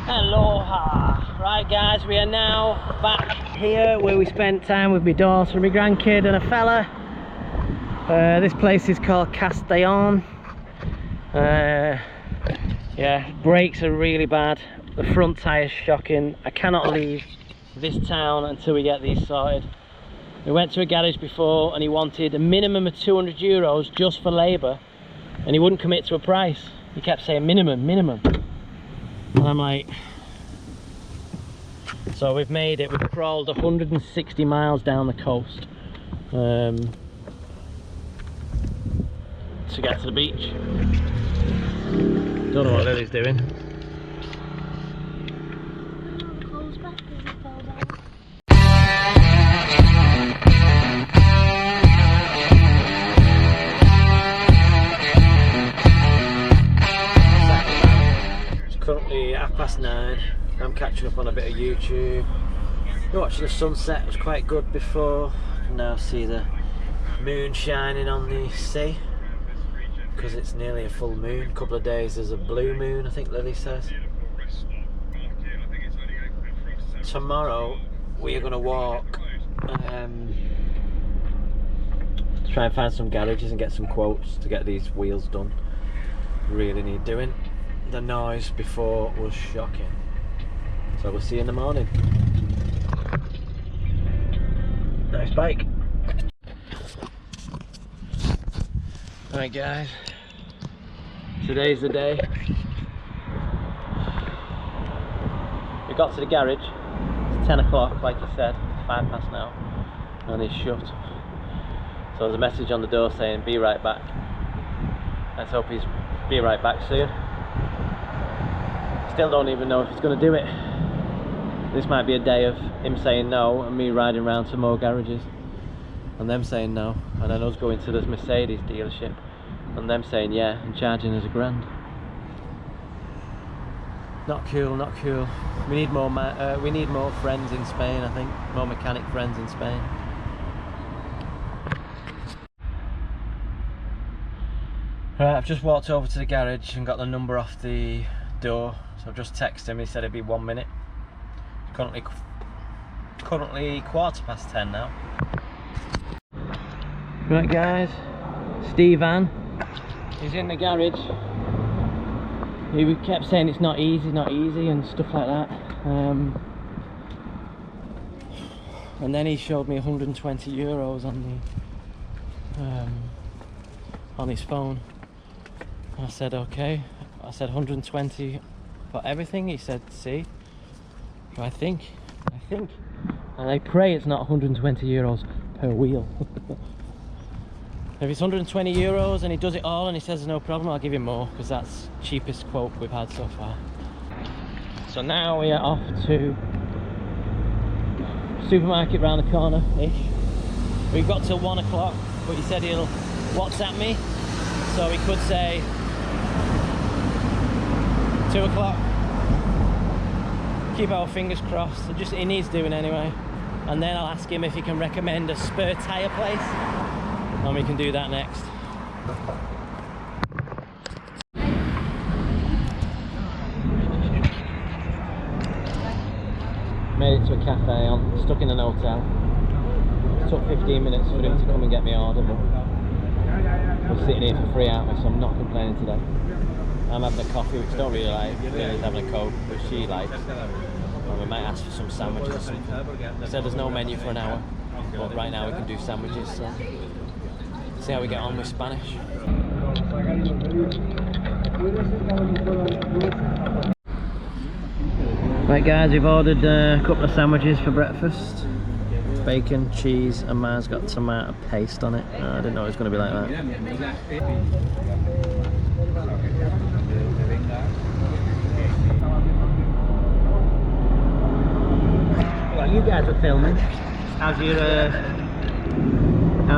Aloha! Right guys, we are now back here where we spent time with my daughter and my grandkid and a fella. This place is called Castellon. Yeah, brakes are really bad. The front tyre's shocking. I cannot leave this town until we get these sorted. We went to a garage before and he wanted a minimum of €200 just for labour, and he wouldn't commit to a price. He kept saying minimum. And I'm like, so we've made it. We've crawled 160 miles down the coast to get to the beach. Don't know what Lily's doing. It's currently 9:30. I'm catching up on a bit of YouTube. Watching the sunset, it was quite good before. I can now see the moon shining on the sea because it's nearly a full moon. A couple of days there's a blue moon, I think Lily says. Tomorrow we are going to walk to try and find some garages and get some quotes to get these wheels done. Really need doing. The noise before was shocking. So we'll see you in the morning. Nice bike. Alright guys, today's the day. We got to the garage. It's 10 o'clock like you said, 5 past now, and it's shut. So there's a message on the door saying be right back. Let's hope he's be right back soon. Still don't even know if he's going to do it. This might be a day of him saying no and me riding around to more garages and them saying no, and then us going to this Mercedes dealership and them saying yeah and charging us £1,000. Not cool, not cool. We need more friends in Spain, I think. More mechanic friends in Spain. Right, I've just walked over to the garage and got the number off the door, so I've just texted him. He said it'd be 1 minute. Currently 10:15 now. Right guys, Stevan, he's in the garage. He kept saying it's not easy and stuff like that. And then he showed me €120 on his phone. I said okay. I said 120 for everything. He said see. I think, and I pray it's not €120 per wheel. If it's €120 and he does it all and he says no problem, I'll give him more, because that's the cheapest quote we've had so far. So now we are off to supermarket round the corner ish. We've got till 1 o'clock, but he said he'll WhatsApp me, so he could say 2 o'clock. Keep our fingers crossed. He needs doing anyway, and then I'll ask him if he can recommend a spare tyre place, and we can do that next. Made it to a cafe, stuck in an hotel. It took 15 minutes for him to come and get me order, but we're sitting here for free, aren't we? So I'm not complaining today. I'm having a coffee, which I don't really like. Lily's having a Coke, which she likes. And we might ask for some sandwiches or something. They said there's no menu for an hour, but right now we can do sandwiches, so see how we get on with Spanish. Right guys, we've ordered a couple of sandwiches for breakfast. Bacon, cheese, and mine's got tomato paste on it. I didn't know it was going to be like that. Well, you guys are filming. How's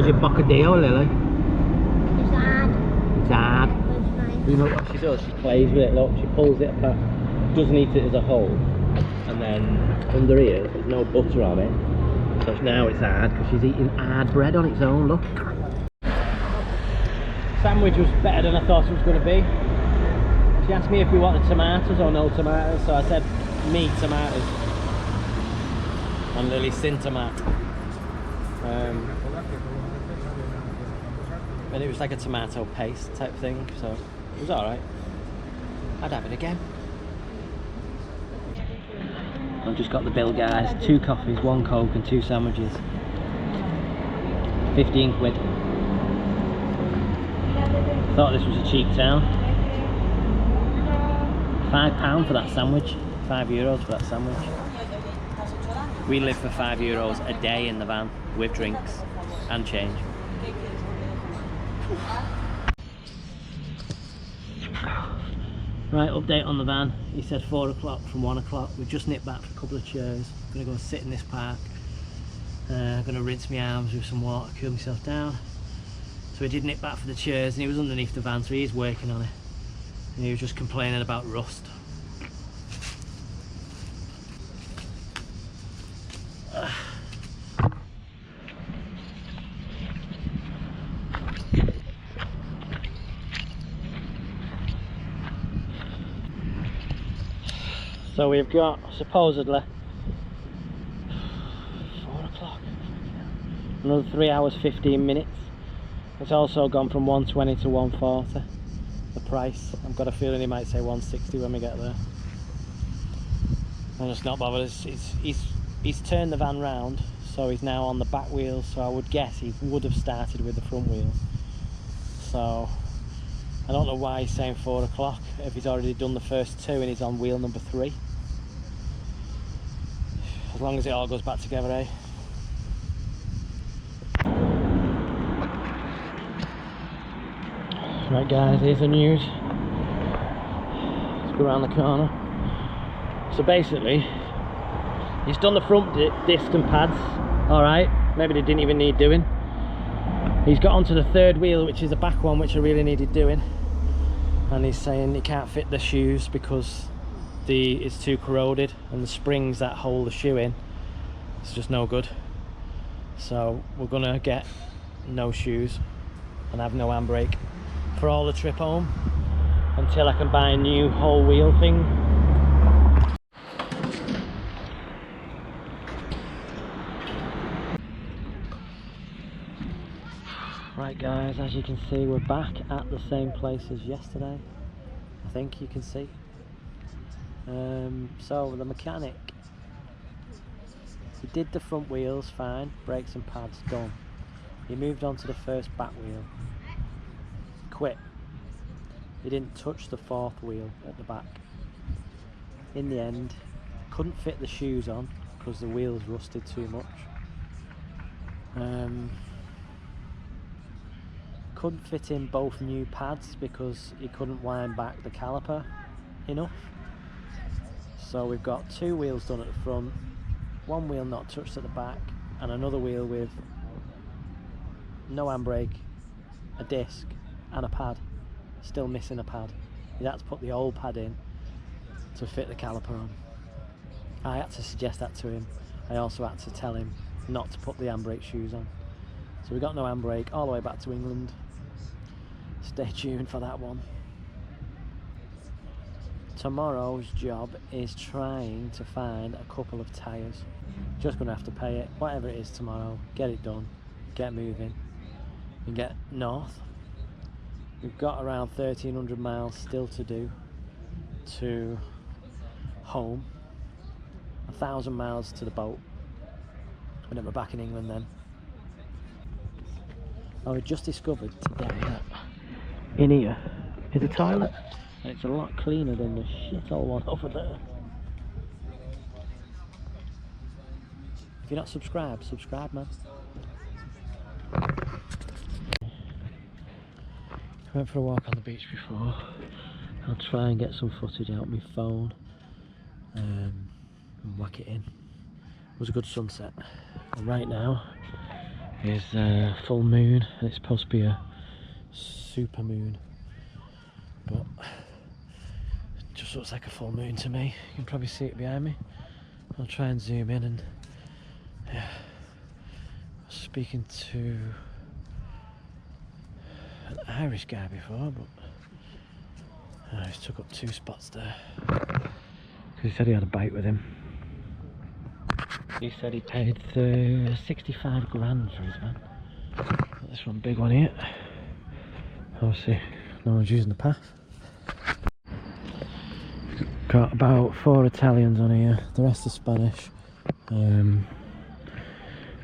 your bocadillo, Lily? It's hard. It's hard. You know what she does? She plays with it. Look, she pulls it apart. Doesn't eat it as a whole, and then under here there's no butter on it, so now it's hard because she's eating hard bread on its own. Look, sandwich was better than I thought it was going to be. She asked me if we wanted tomatoes or no tomatoes, so I said me tomatoes. And Lily sin tomato. And it was like a tomato paste type thing, so it was alright. I'd have it again. I've just got the bill, guys. 2 coffees, 1 Coke and 2 sandwiches. 15 quid. Thought this was a cheap town. £5 for that sandwich. €5 for that sandwich. We live for €5 a day in the van with drinks and change. Right, update on the van. He said 4 o'clock from 1 o'clock. We've just nipped back for a couple of chairs. I'm gonna go and sit in this park. I'm gonna rinse my arms with some water, cool myself down. So we did nip back for the chairs, and he was underneath the van, so he is working on it. And he was just complaining about rust. So we've got supposedly 4 o'clock, another 3 hours 15 minutes. It's also gone from 120 to 140, the price. I've got a feeling he might say 160 when we get there. I'm just not bothered. He's turned the van round, so he's now on the back wheels, so I would guess he would have started with the front wheels. So I don't know why he's saying 4 o'clock if he's already done the first 2 and he's on wheel number 3. As long as it all goes back together, eh? Right guys, here's the news. Let's go around the corner. So basically, he's done the front disc and pads, alright, maybe they didn't even need doing. He's got onto the 3rd wheel, which is the back one, which I really needed doing. And he's saying he can't fit the shoes because it's too corroded, and the springs that hold the shoe in, it's just no good. So we're gonna get no shoes and have no handbrake for all the trip home until I can buy a new whole wheel thing. Right guys, as you can see, we're back at the same place as yesterday. I think you can see. So the mechanic, he did the front wheels fine, brakes and pads done. He moved on to the first back wheel, quit. He didn't touch the 4th wheel at the back. In the end, couldn't fit the shoes on because the wheels rusted too much. Couldn't fit in both new pads because he couldn't wind back the caliper enough. So we've got 2 wheels done at the front, 1 wheel not touched at the back, and another wheel with no handbrake, a disc and a pad. Still missing a pad. He had to put the old pad in to fit the caliper on. I had to suggest that to him. I also had to tell him not to put the handbrake shoes on. So we got no handbrake all the way back to England. Stay tuned for that one. Tomorrow's job is trying to find a couple of tyres. Just gonna have to pay it, whatever it is tomorrow, get it done, get moving, and get north. We've got around 1,300 miles still to do to home, 1,000 miles to the boat, and then we're back in England then. I just discovered today that in here is a toilet, and it's a lot cleaner than the shithole one over there. If you're not subscribed, subscribe, man. I went for a walk on the beach before. I'll try and get some footage out of my phone and whack it in. It was a good sunset. And right now is full moon, and it's supposed to be a super moon, but it just looks like a full moon to me. You can probably see it behind me. I'll try and zoom in. And yeah, I was speaking to an Irish guy before, but He's took up 2 spots there. He said he had a bike with him. He said he paid 65 grand for his van. Got this one big one here. Obviously, no one's using the path. Got about 4 Italians on here, the rest are Spanish. A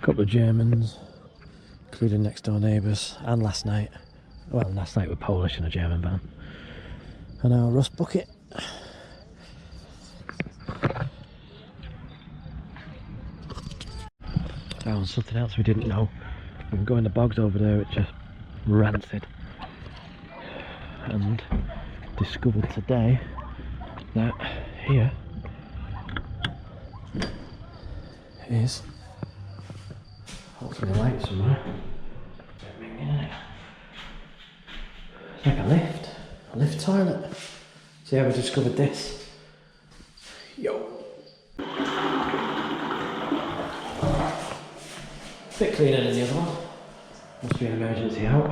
couple of Germans, including next door neighbours, and last night. Well, last night were Polish in a German van. And our rust bucket. Found something else we didn't know. We can go in the bogs over there, which is rancid. And discovered today that here is hopefully a light somewhere. It's like a lift toilet. See how we discovered this? Yo! Bit cleaner than the other one. Must be an emergency out.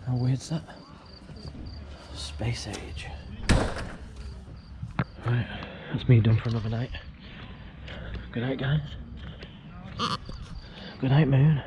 How weird's that? Space age. Right, that's me done for another night. Good night, guys. Good night, moon.